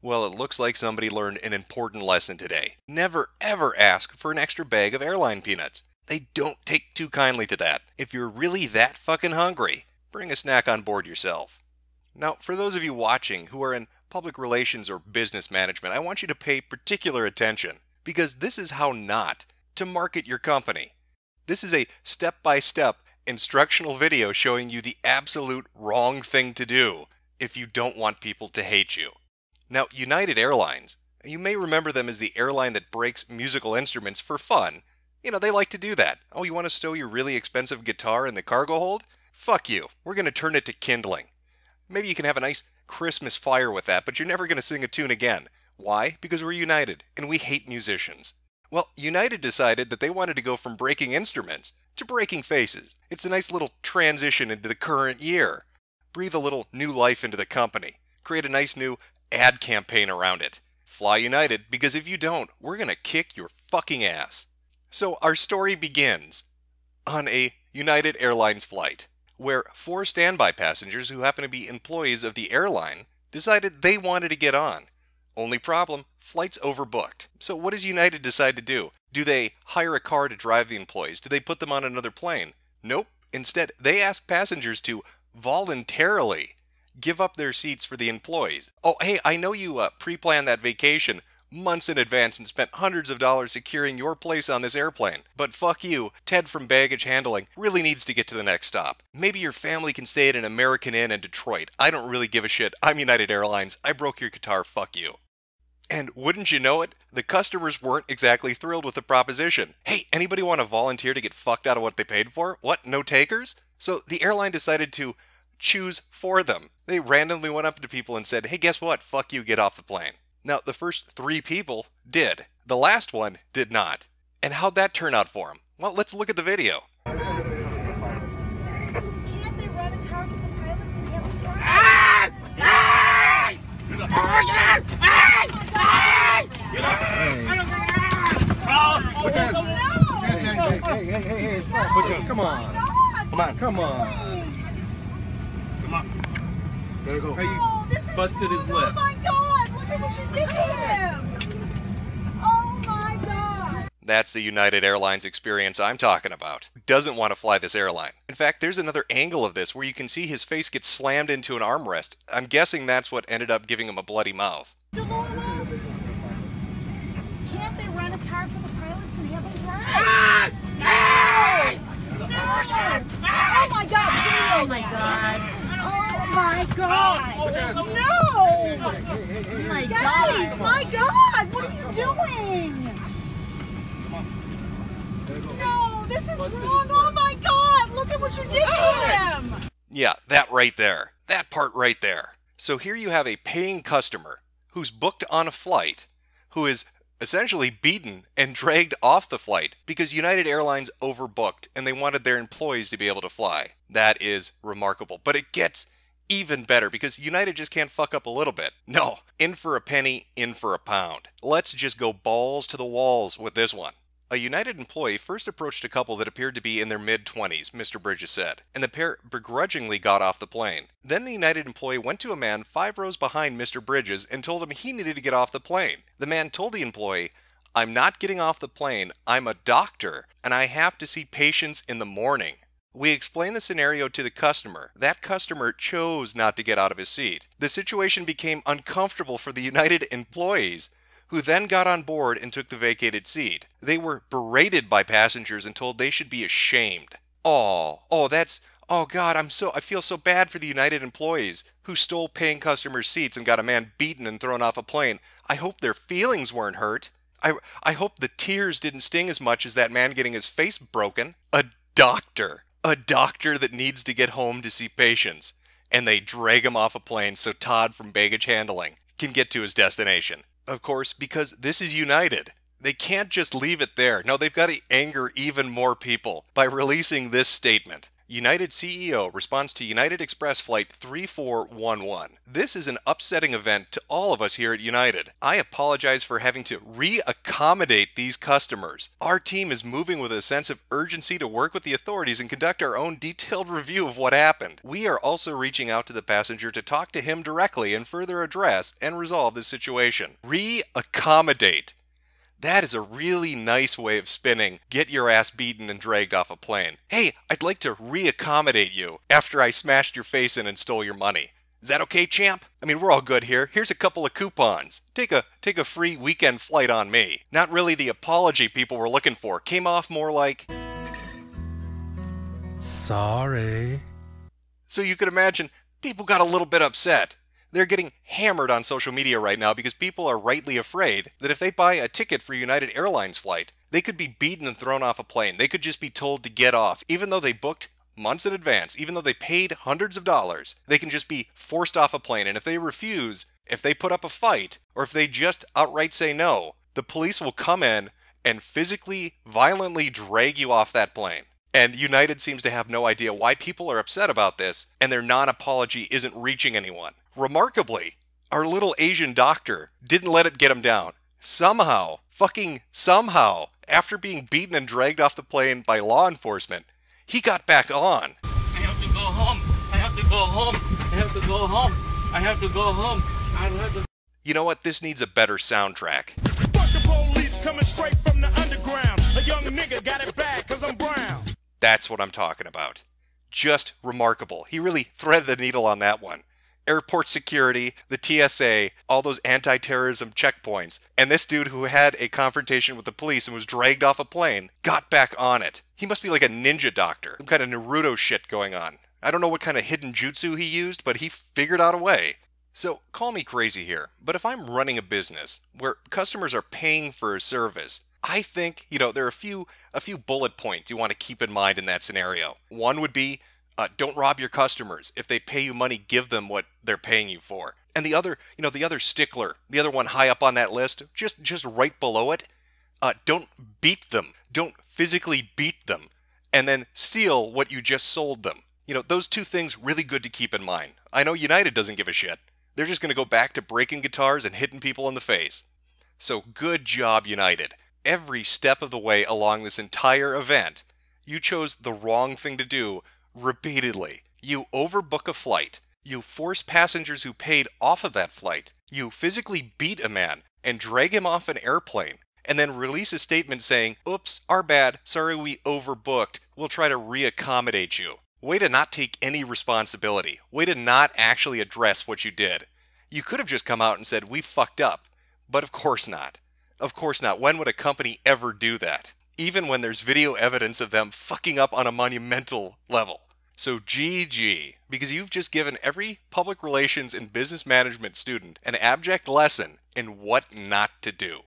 Well, it looks like somebody learned an important lesson today. Never ever ask for an extra bag of airline peanuts. They don't take too kindly to that. If you're really that fucking hungry, bring a snack on board yourself. Now, for those of you watching who are in public relations or business management, I want you to pay particular attention, because this is how not to market your company. This is a step-by-step instructional video showing you the absolute wrong thing to do if you don't want people to hate you. Now, United Airlines, you may remember them as the airline that breaks musical instruments for fun. You know, they like to do that. Oh, you want to stow your really expensive guitar in the cargo hold? Fuck you. We're going to turn it to kindling. Maybe you can have a nice Christmas fire with that, but you're never going to sing a tune again. Why? Because we're United, and we hate musicians. Well, United decided that they wanted to go from breaking instruments to breaking faces. It's a nice little transition into the current year. Breathe a little new life into the company. Create a nice new ad campaign around it. Fly United, because if you don't, we're going to kick your fucking ass. So our story begins on a United Airlines flight, where 4 standby passengers who happen to be employees of the airline decided they wanted to get on. Only problem, flight's overbooked. So what does United decide to do? Do they hire a car to drive the employees? Do they put them on another plane? Nope. Instead, they ask passengers to voluntarily give up their seats for the employees. Oh, hey, I know you pre-planned that vacation months in advance and spent hundreds of dollars securing your place on this airplane. But fuck you, Ted from Baggage Handling really needs to get to the next stop. Maybe your family can stay at an American Inn in Detroit. I don't really give a shit. I'm United Airlines. I broke your guitar, fuck you. And wouldn't you know it, the customers weren't exactly thrilled with the proposition. Hey, anybody want to volunteer to get fucked out of what they paid for? What, no takers? So the airline decided to choose for them. They randomly went up to people and said, hey, guess what? Fuck you, get off the plane. Now, the first 3 people did. The last one did not. And how'd that turn out for him? Well, let's look at the video. Can't they run a car for the pilots and have them drive? Oh my God! Hey, come on. Come on. There you go. Oh, this is Busted his wrong. lip. Oh my God! Look at what you did to him! Oh my God! That's the United Airlines experience I'm talking about. Who doesn't want to fly this airline? In fact, there's another angle of this where you can see his face get slammed into an armrest. I'm guessing that's what ended up giving him a bloody mouth. Can't they rent a car for the pilots and have them drive? Oh my God! Oh my God. Oh my God! No! Oh my Guys, God. my God! What are you doing? No, this is wrong! Oh my God! Look at what you did to him! Yeah, that right there. That part right there. So here you have a paying customer who's booked on a flight, who is essentially beaten and dragged off the flight because United Airlines overbooked and they wanted their employees to be able to fly. That is remarkable. But it gets even better because United just can't fuck up a little bit. No, in for a penny, in for a pound. Let's just go balls to the walls with this one. A United employee first approached a couple that appeared to be in their mid-20s, Mr. Bridges said, and the pair begrudgingly got off the plane. Then the United employee went to a man 5 rows behind Mr. Bridges and told him he needed to get off the plane. The man told the employee, "I'm not getting off the plane, I'm a doctor, and I have to see patients in the morning." We explained the scenario to the customer. That customer chose not to get out of his seat. The situation became uncomfortable for the United employees, who then got on board and took the vacated seat. They were berated by passengers and told they should be ashamed. Oh God, I feel so bad for the United employees who stole paying customers' seats and got a man beaten and thrown off a plane. I hope their feelings weren't hurt. I hope the tears didn't sting as much as that man getting his face broken. A doctor that needs to get home to see patients, and they drag him off a plane so Todd from Baggage Handling can get to his destination. Of course, because this is United. They can't just leave it there. No, they've got to anger even more people by releasing this statement. United CEO responds to United Express Flight 3411. This is an upsetting event to all of us here at United. I apologize for having to re-accommodate these customers. Our team is moving with a sense of urgency to work with the authorities and conduct our own detailed review of what happened. We are also reaching out to the passenger to talk to him directly and further address and resolve this situation. Re-accommodate. That is a really nice way of spinning, get your ass beaten and dragged off a plane. Hey, I'd like to re-accommodate you after I smashed your face in and stole your money. Is that okay, champ? I mean, we're all good here. Here's a couple of coupons. Take a free weekend flight on me. Not really the apology people were looking for. Came off more like... Sorry. So you could imagine, people got a little bit upset. They're getting hammered on social media right now because people are rightly afraid that if they buy a ticket for United Airlines flight, they could be beaten and thrown off a plane. They could just be told to get off, even though they booked months in advance, even though they paid hundreds of dollars. They can just be forced off a plane, and if they refuse, if they put up a fight, or if they just outright say no, the police will come in and physically, violently drag you off that plane. And United seems to have no idea why people are upset about this, and their non-apology isn't reaching anyone. Remarkably, our little Asian doctor didn't let it get him down. Somehow, fucking somehow, after being beaten and dragged off the plane by law enforcement, he got back on. I have to go home. I have to go home. I have to go home. I have to go home. I have to... You know what? This needs a better soundtrack. Fuck the police coming straight from the underground. A young nigga got it bad 'cause I'm brown. That's what I'm talking about. Just remarkable. He really threaded the needle on that one. Airport security, the TSA, all those anti-terrorism checkpoints, and this dude who had a confrontation with the police and was dragged off a plane got back on it. He must be like a ninja doctor, some kind of Naruto shit going on. I don't know what kind of hidden jutsu he used, but he figured out a way. So, call me crazy here, but if I'm running a business where customers are paying for a service, I think, there are a few bullet points you want to keep in mind in that scenario. One would be, don't rob your customers. If they pay you money, give them what they're paying you for. And the other stickler, the other one high up on that list, just right below it, don't beat them. Don't physically beat them and then steal what you just sold them. Those two things really good to keep in mind. I know United doesn't give a shit. They're just going to go back to breaking guitars and hitting people in the face. So good job, United. Every step of the way along this entire event, you chose the wrong thing to do repeatedly. You overbook a flight. You force passengers who paid off of that flight. You physically beat a man and drag him off an airplane, and then release a statement saying, "Oops, our bad, sorry we overbooked, we'll try to re-accommodate you." Way to not take any responsibility. Way to not actually address what you did. You could have just come out and said, "We fucked up." But of course not. Of course not. When would a company ever do that? Even when there's video evidence of them fucking up on a monumental level. So GG, because you've just given every public relations and business management student an abject lesson in what not to do.